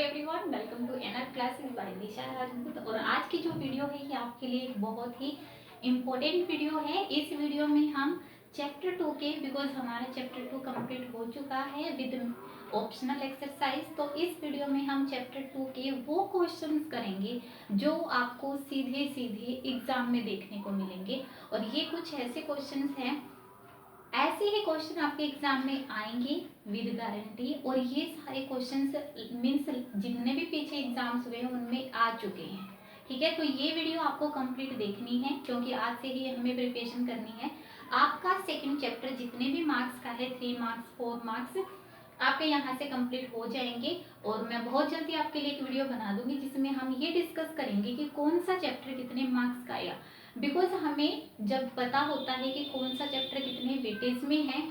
Everyone, welcome to NR classes by Nisha Rajput. और आज की जो वीडियो है ये आपके लिए एक बहुत ही इम्पोर्टेंट वीडियो है। इस वीडियो में हम चैप्टर 2 के, बिकॉज हमारा चैप्टर 2 कंप्लीट हो चुका है विद ऑप्शनल एक्सरसाइज, तो इस वीडियो में हम चैप्टर 2 के वो क्वेश्चंस करेंगे जो आपको सीधे सीधे एग्जाम में देखने को मिलेंगे। और ये कुछ ऐसे क्वेश्चंस हैं, ऐसे ही क्वेश्चन आपके एग्जाम में आएंगे विद गारंटी। और ये सारे क्वेश्चंस मीन्स जितने भी पीछे एग्जाम्स हुए हैं उनमें आ चुके हैं। ठीक है, तो ये वीडियो आपको कंप्लीट देखनी है क्योंकि आज से ही हमें प्रिपरेशन करनी है। आपका सेकंड चैप्टर जितने भी मार्क्स का है, 3 मार्क्स 4 मार्क्स आपके यहाँ से कंप्लीट हो जाएंगे। और मैं बहुत जल्दी आपके लिए एक वीडियो बना दूंगी जिसमें हम ये डिस्कस करेंगे कि कौन सा चैप्टर कितने मार्क्स का आया। बिकॉज हमें जब पता होता है कि कौन सा चैप्टर कितने वेटेज में है,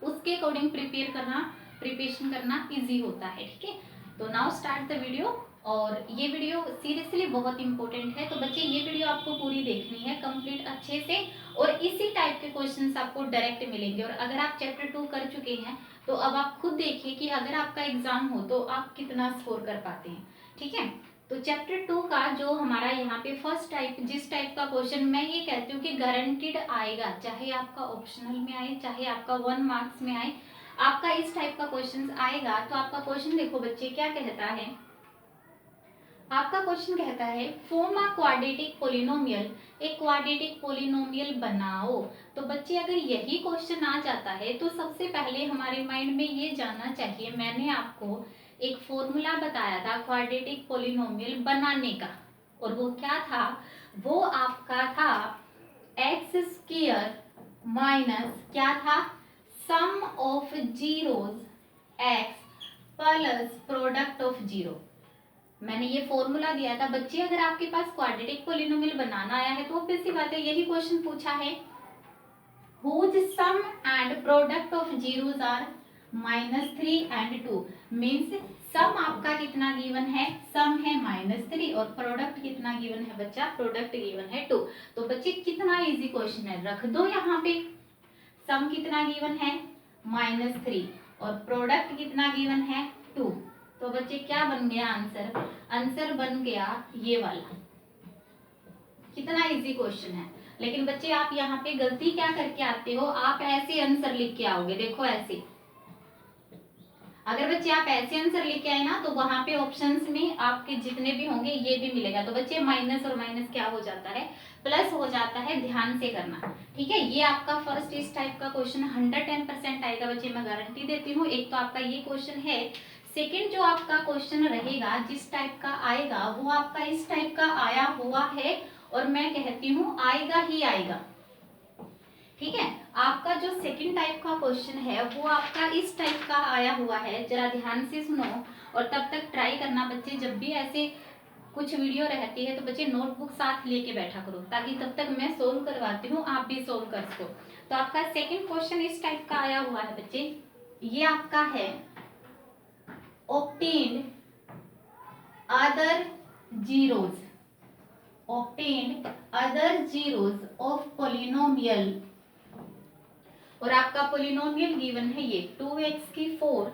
उसके अकॉर्डिंग प्रिपरेशन करना इजी होता है। ठीक है, तो नाउ स्टार्ट द वीडियो। और ये वीडियो सीरियसली बहुत इंपॉर्टेंट है, तो बच्चे ये वीडियो आपको पूरी देखनी है कंप्लीट अच्छे से। और इसी टाइप के क्वेश्चंस आपको डायरेक्ट मिलेंगे। और अगर आप चैप्टर 2 कर चुके हैं तो अब आप खुद देखिए कि अगर आपका एग्जाम हो तो आप कितना स्कोर कर पाते हैं। ठीक है, तो चैप्टर 2 का जो हमारा यहाँ पे फर्स्ट टाइप, जिस टाइप का क्वेश्चन मैं ये कहती हूँ कि गारंटीड आएगा, चाहे आपका ऑप्शनल में आए चाहे आपका 1 मार्क्स में आए, आपका इस टाइप का क्वेश्चन आएगा। तो आपका क्वेश्चन देखो बच्चे क्या कहता है। आपका क्वेश्चन कहता है फॉर्म अ क्वाड्रेटिक पोलिनोमियल, एक क्वाड्रेटिक पोलिनोमियल बनाओ। तो बच्चे अगर यही क्वेश्चन आ जाता है तो सबसे पहले हमारे माइंड में ये जानना चाहिए, मैंने आपको एक फॉर्मूला बताया था क्वाड्रेटिक पोलिनोमियल बनाने का। और वो क्या था? वो आपका था एक्स स्क्वायर माइनस क्या था, sum of zeros x plus product of zero. मैंने ये फॉर्मूला दिया था। बच्चे अगर आपके पास क्वाड्रेटिक पोलिनोमियल बनाना आया है तो ऑब्वियस सी बात है, यही क्वेश्चन पूछा है। Whose sum and product of zeros are -3 and 2, means sum आपका कितना गिवन है, सम है -3 और प्रोडक्ट कितना गिवन है बच्चा, प्रोडक्ट गिवन है 2। तो बच्चे कितना इजी क्वेश्चन है, रख दो यहाँ पे। सम कितना गिवन है -3 और प्रोडक्ट कितना गिवन है 2। तो बच्चे क्या बन गया आंसर? आंसर बन गया ये वाला। कितना इजी क्वेश्चन है। लेकिन बच्चे आप यहाँ पे गलती क्या करके आते हो, आप ऐसे आंसर लिख के आओगे। देखो ऐसे, अगर बच्चे आप ऐसे आंसर लेके आए ना तो वहां पे ऑप्शंस में आपके जितने भी होंगे ये भी मिलेगा। तो बच्चे माइनस और माइनस क्या हो जाता है, प्लस हो जाता है। ध्यान से करना, ठीक है। ये आपका फर्स्ट इस टाइप का क्वेश्चन 110% आएगा बच्चे, मैं गारंटी देती हूँ। एक तो आपका ये क्वेश्चन है। सेकेंड जो आपका क्वेश्चन रहेगा जिस टाइप का आएगा वो आपका इस टाइप का आया हुआ है, और मैं कहती हूँ आएगा ही आएगा। ठीक है, आपका जो सेकंड टाइप का क्वेश्चन है वो आपका इस टाइप का आया हुआ है। जरा ध्यान से सुनो और तब तक ट्राई करना बच्चे। जब भी ऐसे कुछ वीडियो रहती है तो बच्चे नोटबुक साथ लेके बैठा करो, ताकि तब तक मैं सोल्व करवाती हूँ आप भी सोल्व कर सको। तो आपका सेकंड क्वेश्चन इस टाइप का आया हुआ है बच्चे। ये आपका है obtained other zeros, obtained other zeros of polynomial। और आपका पोलिनोमियल गिवन है ये 2x⁴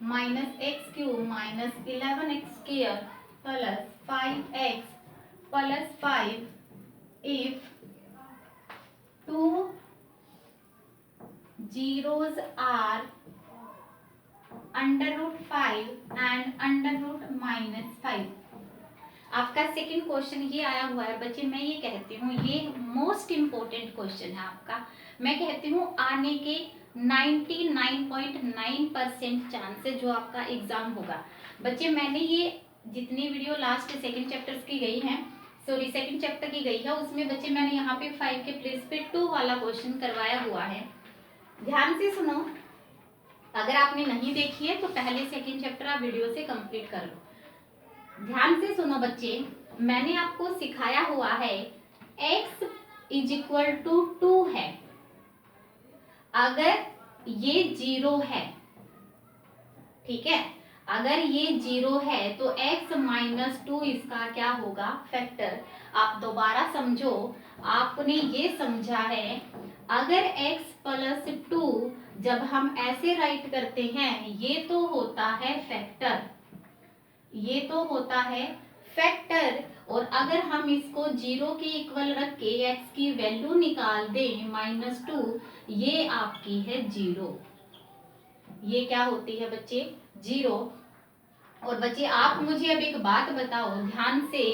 minus x³ minus 11x² plus 5x plus 5 if 2 zeros are √5 and √-5। आपका सेकंड क्वेश्चन ये आया हुआ है बच्चे। मैं ये कहती हूँ ये मोस्ट इंपोर्टेंट क्वेश्चन है आपका। मैं कहती हूँ आने के 99.9% चांस है जो आपका एग्जाम होगा बच्चे। मैंने ये जितनी वीडियो लास्ट सेकंड चैप्टर्स की गई हैं, सॉरी सेकंड चैप्टर की गई है, उसमें बच्चे मैंने यहाँ पे 5 के प्लेस पे 2 वाला क्वेश्चन करवाया हुआ है। ध्यान से सुनो, अगर आपने नहीं देखी है तो पहले सेकंड चैप्टर आप वीडियो से कंप्लीट कर लो। ध्यान से सुनो बच्चे, मैंने आपको सिखाया हुआ है x = 2 है, अगर ये 0 है, ठीक है, अगर ये 0 है तो x - 2 इसका क्या होगा, फैक्टर। आप दोबारा समझो, आपने ये समझा है अगर x + 2 जब हम ऐसे राइट करते हैं ये तो होता है फैक्टर। ये तो होता है फैक्टर, और अगर हम इसको 0 के इक्वल रख के x की वैल्यू निकाल दें -2, ये आपकी है 0। ये क्या होती है बच्चे? 0। और बच्चे आप मुझे अब एक बात बताओ ध्यान से,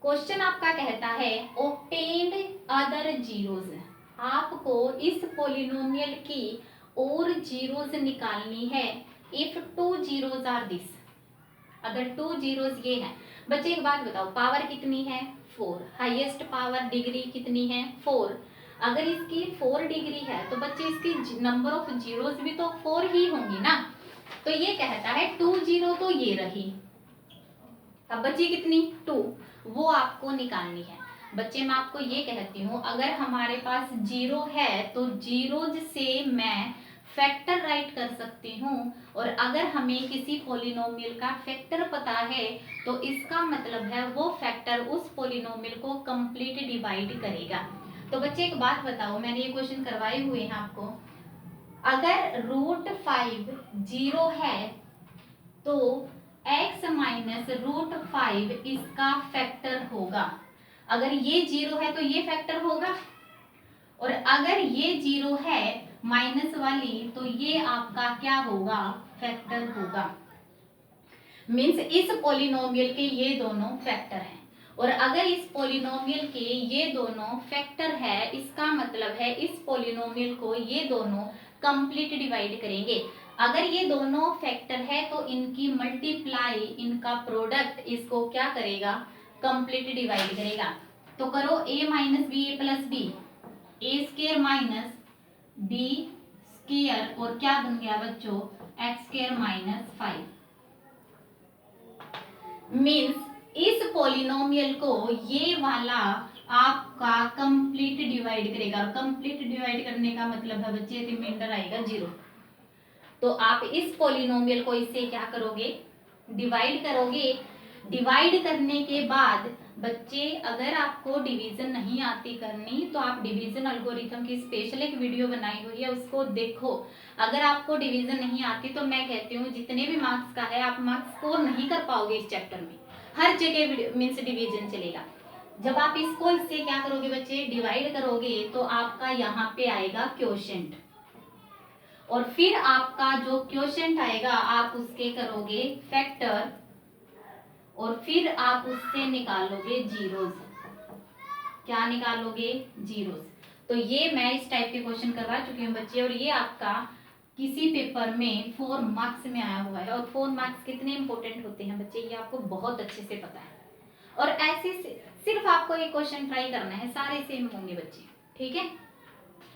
क्वेश्चन आपका कहता है ऑब्टेन्ड अदर जीरोस, आपको इस पॉलिनोमियल की और जीरोस निकालनी है इफ 2 जीरोस आर दिस, अगर 2 जीरोस ये है। बच्चे एक बात बताओ, पावर कितनी है? 4। हाईएस्ट पावर डिग्री कितनी है? 4। अगर इसकी 4 डिग्री है तो बच्चे इसकी नंबर ऑफ जीरोस भी तो 4 ही होंगी ना। तो ये कहता है 2 जीरो तो ये रही, अब बची कितनी? 2, वो आपको निकालनी है। बच्चे मैं आपको ये कहती हूँ, अगर हमारे पास 0 है तो जीरोज से मैं फैक्टर राइट कर सकती हूँ, और अगर हमें किसी पॉलिनोमियल का फैक्टर पता है तो इसका मतलब है वो फैक्टर उस पॉलिनोमियल को कंप्लीट डिवाइड करेगा। तो बच्चे एक बात बताओ, मैंने ये क्वेश्चन करवाए हुए हैं आपको, अगर √5 0 है तो x माइनस √5 इसका फैक्टर होगा। अगर ये 0 है तो ये फैक्टर होगा, और अगर ये 0 है माइनस वाली तो ये आपका क्या होगा? फैक्टर होगा। मीन्स इस पॉलिनोमियल के ये दोनों फैक्टर हैं, और अगर इस पॉलिनोमियल के ये दोनों फैक्टर है, इसका मतलब है इस पॉलिनोमियल को ये दोनों कंप्लीट डिवाइड करेंगे। अगर ये दोनों फैक्टर है तो इनकी मल्टीप्लाई, इनका प्रोडक्ट इसको क्या करेगा? कंप्लीट डिवाइड करेगा। तो करो a minus b a plus b, a square minus b square, और क्या बन गया बच्चों? X square minus 5। मीन्स इस पॉलिनोमियल को ये वाला आपका कंप्लीट डिवाइड करेगा। कंप्लीट डिवाइड करने का मतलब है बच्चे रिमाइंडर आएगा 0। तो आप इस पॉलिनोमियल को इससे क्या करोगे? डिवाइड करोगे। डिवाइड करने के बाद बच्चे अगर आपको डिवीजन नहीं आती करनी तो आप डिवीजन एल्गोरिथम की स्पेशल एक वीडियो बनाई हुई है, उसको देखो। अगर आपको डिवीजन नहीं आती तो मैं कहती हूँ जितने भी मार्क्स का है आप मार्क्स स्कोर नहीं कर पाओगे इस चैप्टर में, हर जगह मीन्स डिवीजन चलेगा। जब आप इसको इससे क्या करोगे बच्चे? डिवाइड करोगे तो आपका यहाँ पे आएगा क्वोशेंट, और फिर आपका जो क्वोशेंट आएगा आप उसके करोगे फैक्टर, और फिर आप उससे निकालोगे जीरोस। क्या निकालोगे? जीरोस। तो ये मैं इस टाइप के क्वेश्चन करवा चुकी हूँ बच्चे, और ये आपका किसी पेपर में 4 मार्क्स में आया हुआ है। और 4 मार्क्स कितने इंपॉर्टेंट होते हैं बच्चे ये आपको बहुत अच्छे से पता है, और ऐसे सिर्फ आपको एक क्वेश्चन ट्राई करना है, सारे सेम होंगे बच्चे, ठीक है।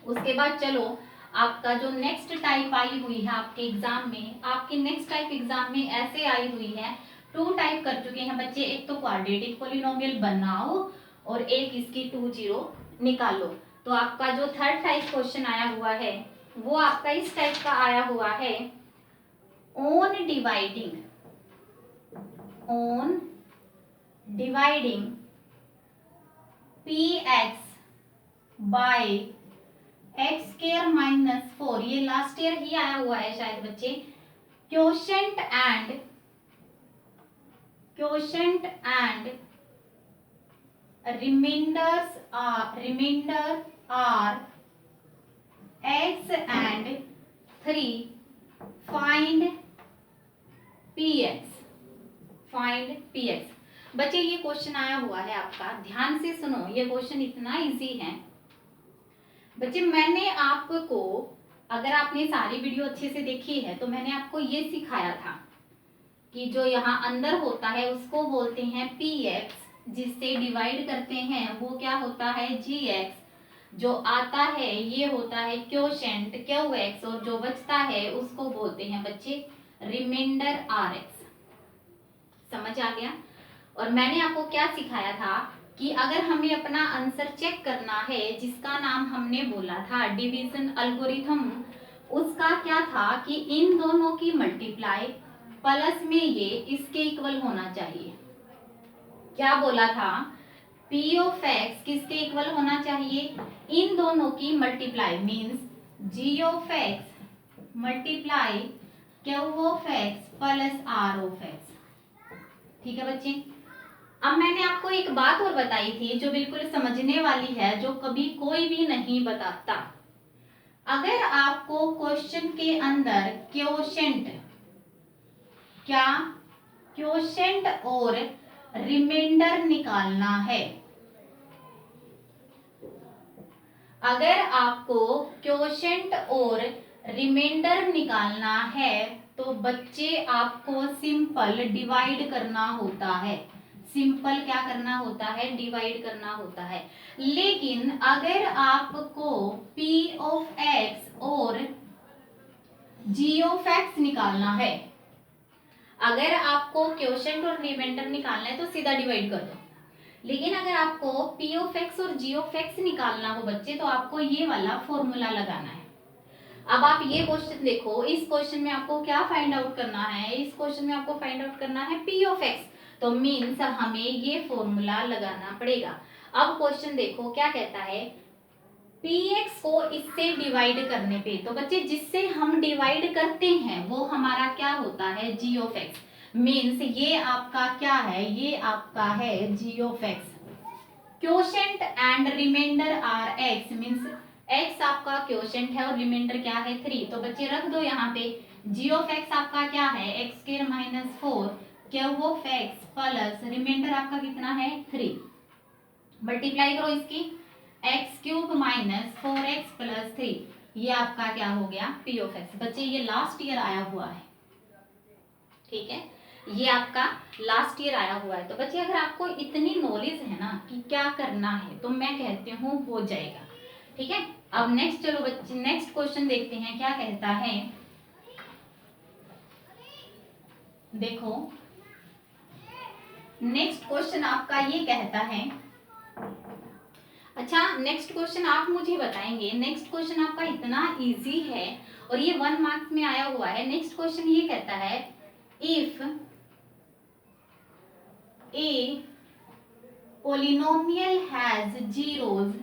उसके बाद चलो आपका जो नेक्स्ट टाइप आई हुई है आपके एग्जाम में, आपकी नेक्स्ट टाइप एग्जाम में ऐसे आई हुई है, 2 टाइप कर चुके हैं बच्चे, एक तो क्वाड्रेटिक पॉलिनोमियल बनाओ और एक इसकी 2 जीरो निकालो। तो आपका जो थर्ड टाइप क्वेश्चन आया हुआ है वो आपका इस टाइप का आया हुआ है, on dividing px by x square minus 4, ये लास्ट ईयर ही आया हुआ है शायद बच्चे। Quotient and remainder are x and 3, find px। बच्चे ये क्वेश्चन आया हुआ है आपका, ध्यान से सुनो, ये क्वेश्चन इतना इजी है बच्चे। मैंने आपको, अगर आपने सारी वीडियो अच्छे से देखी है तो मैंने आपको ये सिखाया था कि जो यहाँ अंदर होता है उसको बोलते हैं px, जिससे डिवाइड करते हैं वो क्या होता है gx, जो आता है ये होता है क्वोशेंट qx, और जो बचता है उसको बोलते हैं बच्चे रिमाइंडर rx। समझ आ गया। और मैंने आपको क्या सिखाया था कि अगर हमें अपना आंसर चेक करना है, जिसका नाम हमने बोला था डिवीजन एल्गोरिथम, उसका क्या था कि इन दोनों की मल्टीप्लाई प्लस में ये इसके इक्वल होना चाहिए। क्या बोला था? p ऑफ x किसके इक्वल होना चाहिए? इन दोनों की multiply means g of x multiply q of x plus r of x. ठीक है बच्चे, अब मैंने आपको एक बात और बताई थी जो बिल्कुल समझने वाली है, जो कभी कोई भी नहीं बताता। अगर आपको क्वेश्चन के अंदर क्वोशेंट, क्या क्वोशेंट और रिमाइंडर निकालना है, अगर आपको क्वोशेंट और रिमाइंडर निकालना है तो बच्चे आपको सिंपल डिवाइड करना होता है। सिंपल क्या करना होता है, डिवाइड करना होता है। लेकिन अगर आपको p ऑफ x और g ऑफ x निकालना है, अगर आपको क्वोशेंट और रिमाइंडर निकालना है तो सीधा डिवाइड कर दो। लेकिन अगर आपको p ऑफ x और g ऑफ x निकालना हो बच्चे तो आपको ये वाला फॉर्मूला लगाना है। अब आप ये क्वेश्चन देखो, इस क्वेश्चन में आपको क्या फाइंड आउट करना है, इस क्वेश्चन में आपको फाइंड आउट करना है p ऑफ x, तो मीन्स हमें ये फॉर्मूला लगाना पड़ेगा। अब क्वेश्चन देखो क्या कहता है, px को इससे डिवाइड करने पे, तो बच्चे जिससे हम डिवाइड करते हैं वो हमारा क्या होता है, g ऑफ x। मीन्स ये आपका क्या है, ये आपका है g of x। Quotient and remainder are x, means x आपका क्वोशेंट है और रिमाइंडर क्या है 3, तो बच्चे रख दो यहाँ पे। g ऑफ x आपका क्या है x square minus 4 q of x plus remainder आपका कितना है 3, मल्टीप्लाई करो इसकी, x cube minus 4x plus 3, ये आपका क्या हो गया p ऑफ x। बच्चे ये लास्ट ईयर आया हुआ है, ठीक है, ये आपका लास्ट ईयर आया हुआ है। तो बच्चे अगर आपको इतनी नॉलेज है ना कि क्या करना है तो मैं कहती हूँ हो जाएगा। ठीक है, अब नेक्स्ट चलो बच्चे नेक्स्ट क्वेश्चन देखते हैं क्या कहता है। देखो नेक्स्ट क्वेश्चन आपका ये कहता है, अच्छा नेक्स्ट क्वेश्चन आप मुझे बताएंगे। नेक्स्ट क्वेश्चन आपका इतना इजी है और ये 1 मार्क्स में आया हुआ है। नेक्स्ट क्वेश्चन ये कहता है, if A polynomial has zeros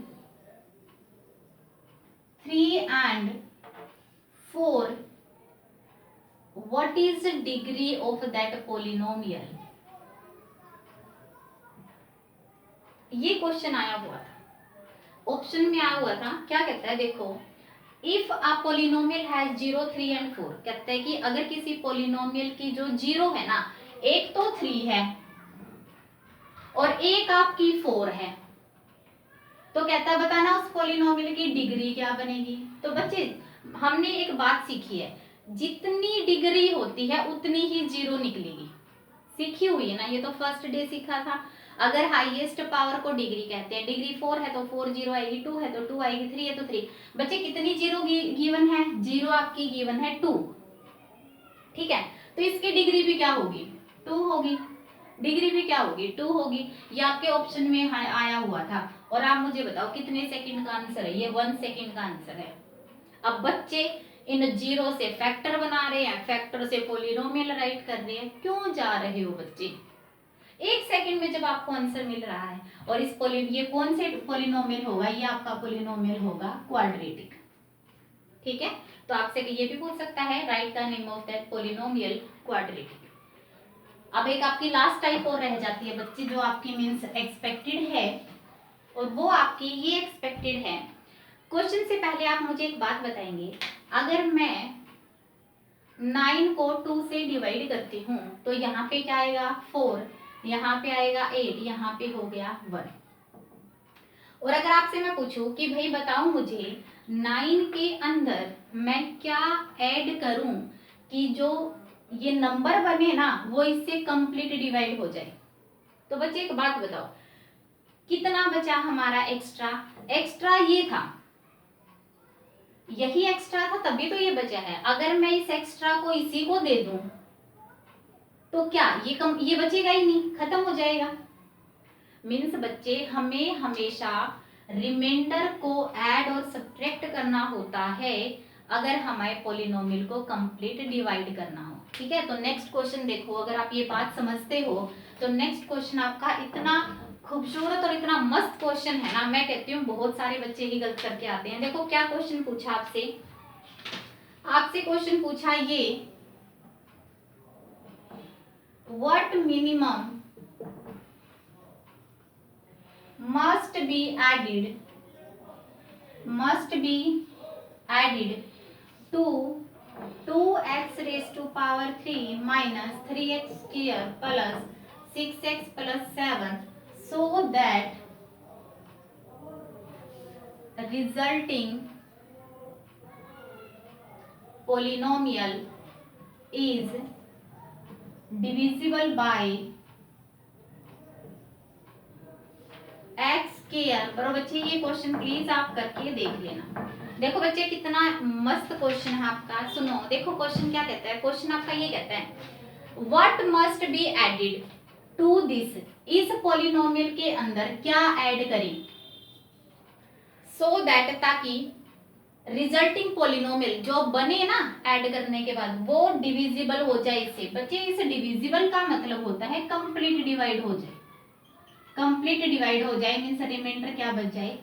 3 and 4, what is the degree of that polynomial? ये क्वेश्चन आया हुआ था, ऑप्शन में आया हुआ था। क्या कहता है देखो, if a polynomial has 0, 3 and 4, कहता है कि अगर किसी पोलिनोमियल की जो 0 है ना, एक तो 3 है और एक आपकी 4 है, तो कहता है बताना उस पोलिनोमियल की डिग्री क्या बनेगी। तो बच्चे हमने एक बात सीखी है, जितनी डिग्री होती है उतनी ही 0 निकलेगी, सीखी हुई है ना, ये तो फर्स्ट डे सीखा था। अगर हाईएस्ट पावर को डिग्री कहते हैं, डिग्री 4 है तो 4 जीरो आएगी, 2 है तो 2 आएगी, 3 है तो 3। बच्चे कितनी 0 गिवन है, 0 आपकी गिवन है 2, ठीक है, तो इसकी डिग्री भी क्या होगी 2 होगी, डिग्री भी क्या होगी 2 होगी। ये आपके ऑप्शन में आया हुआ था। और आप मुझे बताओ कितने सेकंड का आंसर है, ये 1 सेकंड का आंसर है। अब बच्चे इन 0 से फैक्टर बना रहे हैं, फैक्टर से पोलिनोमियल राइट कर रहे हैं, क्यों जा रहे हो बच्चे, 1 सेकंड में जब आपको आंसर मिल रहा है। और इस ये कौन से पोलिनोमियल होगा, ये आपका पोलिनोमियल होगा क्वाड्रेटिक, ठीक है। तो आपसे ये भी पूछ सकता है, right the name of that polynomial quadratic. अब एक आपकी लास्ट टाइप और रह जाती है बच्चे, जो आपकी मीन्स एक्सपेक्टेड है, और वो आपकी ये एक्सपेक्टेड है। क्वेश्चन से पहले आप मुझे एक बात बताएंगे, अगर मैं 9 को 2 से डिवाइड करती हूँ तो यहाँ पे क्या आएगा 4, यहाँ पे आएगा 8, यहाँ पे हो गया 1। और अगर आपसे मैं पूछूं कि भाई बताओ मुझे 9 के अंदर मैं क्या ऐड करूं कि जो ये नंबर बने ना वो इससे कंप्लीट डिवाइड हो जाए, तो बच्चे एक बात बताओ कितना बचा हमारा एक्स्ट्रा, एक्स्ट्रा ये था, यही एक्स्ट्रा था तभी तो ये बचा है। अगर मैं इस एक्स्ट्रा को इसी को दे दूं तो क्या ये बचेगा ही नहीं, खत्म हो जाएगा। मीन्स बच्चे हमें हमेशा रिमाइंडर को ऐड और सब्ट्रैक्ट करना होता है अगर हमें पॉलिनोमियल को कंप्लीट डिवाइड करना हो, ठीक है। तो नेक्स्ट क्वेश्चन देखो, अगर आप ये बात समझते हो तो नेक्स्ट क्वेश्चन आपका इतना खूबसूरत और इतना मस्त क्वेश्चन है ना, मैं कहती हूँ बहुत सारे बच्चे ही गलत करके आते हैं। देखो क्या क्वेश्चन पूछा आपसे, आपसे क्वेश्चन पूछा ये what minimum must be added to 2x raised to power 3 minus 3x square plus 6x plus 7 so that resulting polynomial is divisible by x square। बराबर बच्चे ये क्वेश्चन प्लीज आप करके देख लेना। देखो बच्चे कितना मस्त क्वेश्चन है आपका। सुनो देखो क्वेश्चन क्या कहता है। क्वेश्चन आपका ये कहता है what must be added to this, इस पॉलिनोमियल के अंदर क्या ऐड करें सो दैट, ताकि रिजल्टिंग पॉलिनोमियल जो बने ना ऐड करने के बाद वो डिविजिबल हो जाए इससे। बच्चे इस डिविजिबल का मतलब होता है कंप्लीट डिवाइड हो जाए। कंप्लीट डिवाइड हो जाए मीन्स रिमाइंडर क्या बच जाए,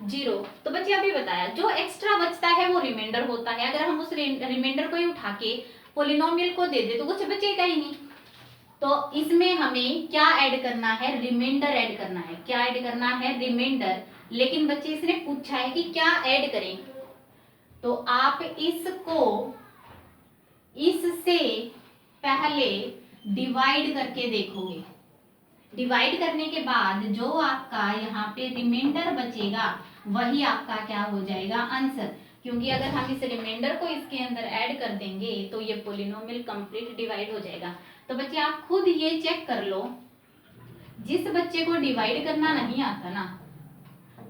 0। तो बच्चे अभी बताया जो एक्स्ट्रा बचता है वो रिमाइंडर होता है। अगर हम उस रिमाइंडर को ही उठा के पॉलिनोमियल को दे दे तो कुछ बचेगा ही नहीं। तो इसमें हमें क्या ऐड करना है, रिमाइंडर ऐड करना है। क्या ऐड करना है, रिमाइंडर। लेकिन बच्चे इसने पूछा है कि क्या ऐड करें, तो आप इसको इससे पहले डिवाइड करके देखोगे। डिवाइड करने के बाद जो आपका यहाँ पे रिमाइंडर बचेगा वही आपका क्या हो जाएगा, आंसर। क्योंकि अगर हम इस रिमाइंडर को इसके अंदर ऐड कर देंगे तो ये पॉलिनोमियल कंप्लीट डिवाइड हो जाएगा। तो बच्चे आप खुद ये चेक कर लो, जिस बच्चे को डिवाइड करना नहीं आता ना,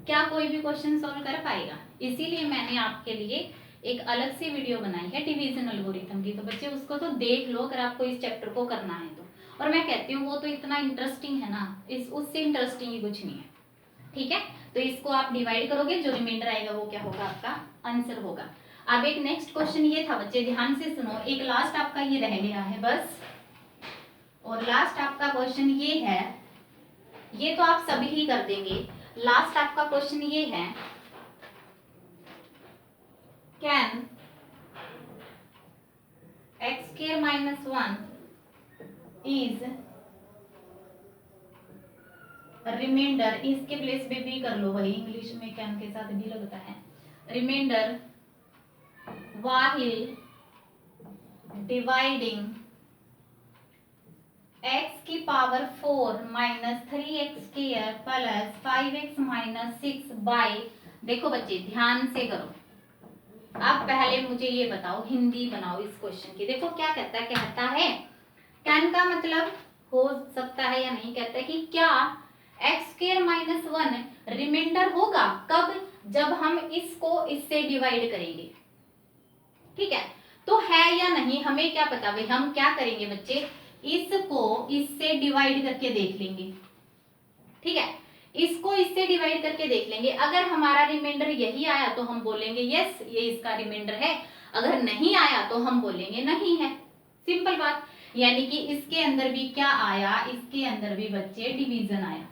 क्या कोई भी क्वेश्चन सॉल्व कर पाएगा। इसीलिए मैंने आपके लिए एक अलग से वीडियो बनाई है डिवीजन एल्गोरिथम की। तो बच्चे उसको तो देख लो अगर आपको इस चैप्टर को करना है तो। और मैं कहती हूँ वो तो इतना इंटरेस्टिंग है ना, इस उससे इंटरेस्टिंग ही कुछ नहीं है। ठीक है, तो इसको आप डिवाइड करोगे, जो रिमाइंडर आएगा वो क्या होगा, आपका आंसर होगा। अब एक नेक्स्ट क्वेश्चन ये था बच्चे, ध्यान से सुनो, एक लास्ट आपका ये रह गया है बस। और लास्ट आपका क्वेश्चन ये है, ये तो आप सभी ही कर देंगे। लास्ट आपका क्वेश्चन ये है, can x square minus 1 is remainder, इसके प्लेस पे भी कर लो भाई, इंग्लिश में कैन के साथ भी लगता है। रिमाइंडर वाहिल डिवाइडिंग x की power 4 minus 3x square plus 5x minus 6 by. देखो बच्चे ध्यान से करो। अब पहले मुझे ये बताओ, हिंदी बनाओ इस क्वेश्चन की। देखो क्या कहता है कैन का मतलब हो सकता है या नहीं, कहता है कि क्या एक्स स्क्वायर माइनस 1 रिमाइंडर होगा, कब, जब हम इसको इससे डिवाइड करेंगे। ठीक है, तो है या नहीं हमें क्या पता भाई। हम क्या करेंगे बच्चे, इसको इससे डिवाइड करके देख लेंगे। ठीक है, इसको इससे डिवाइड करके देख लेंगे। अगर हमारा रिमाइंडर यही आया तो हम बोलेंगे यस ये इसका रिमाइंडर है, अगर नहीं आया तो हम बोलेंगे नहीं है। सिंपल बात। यानी कि इसके अंदर भी क्या आया, इसके अंदर भी बच्चे डिवीजन आया।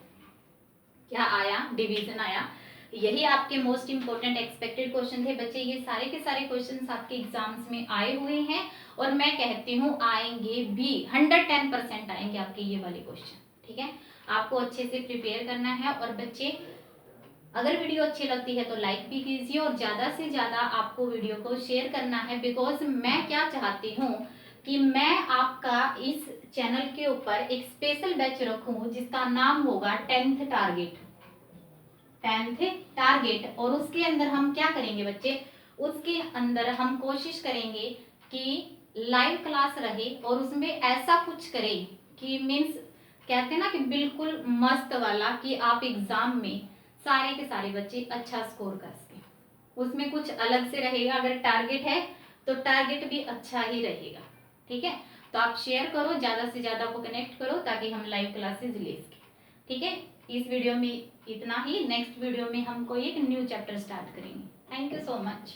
क्या आया, डिवीजन आया। यही आपके मोस्ट इंपोर्टेंट एक्सपेक्टेड क्वेश्चन थे बच्चे। ये सारे के सारे क्वेश्चंस आपके एग्जाम्स में आए हुए हैं और मैं कहती हूँ आएंगे भी, 110% आएंगे आपके ये वाले क्वेश्चन। ठीक है, आपको अच्छे से प्रिपेयर करना है। और बच्चे अगर वीडियो अच्छी लगती है तो लाइक भी कीजिए और ज्यादा से ज्यादा आपको वीडियो को शेयर करना है। बिकॉज मैं क्या चाहती हूँ कि मैं आपका इस चैनल के ऊपर एक स्पेशल बैच रखूं जिसका नाम होगा 10th टारगेट। और उसके अंदर हम क्या करेंगे बच्चे, उसके अंदर हम कोशिश करेंगे कि लाइव क्लास रहे और उसमें ऐसा कुछ करें कि मीन्स कहते हैं ना कि बिल्कुल मस्त वाला, कि आप एग्जाम में सारे के सारे बच्चे अच्छा स्कोर कर सकें। उसमें कुछ अलग से रहेगा। अगर टारगेट है तो टारगेट भी अच्छा ही रहेगा। ठीक है, तो आप शेयर करो, ज्यादा से ज्यादा को कनेक्ट करो ताकि हम लाइव क्लासेस ले सकें। ठीक है, इस वीडियो में इतना ही। नेक्स्ट वीडियो में हम कोई एक न्यू चैप्टर स्टार्ट करेंगे। Thank you so much.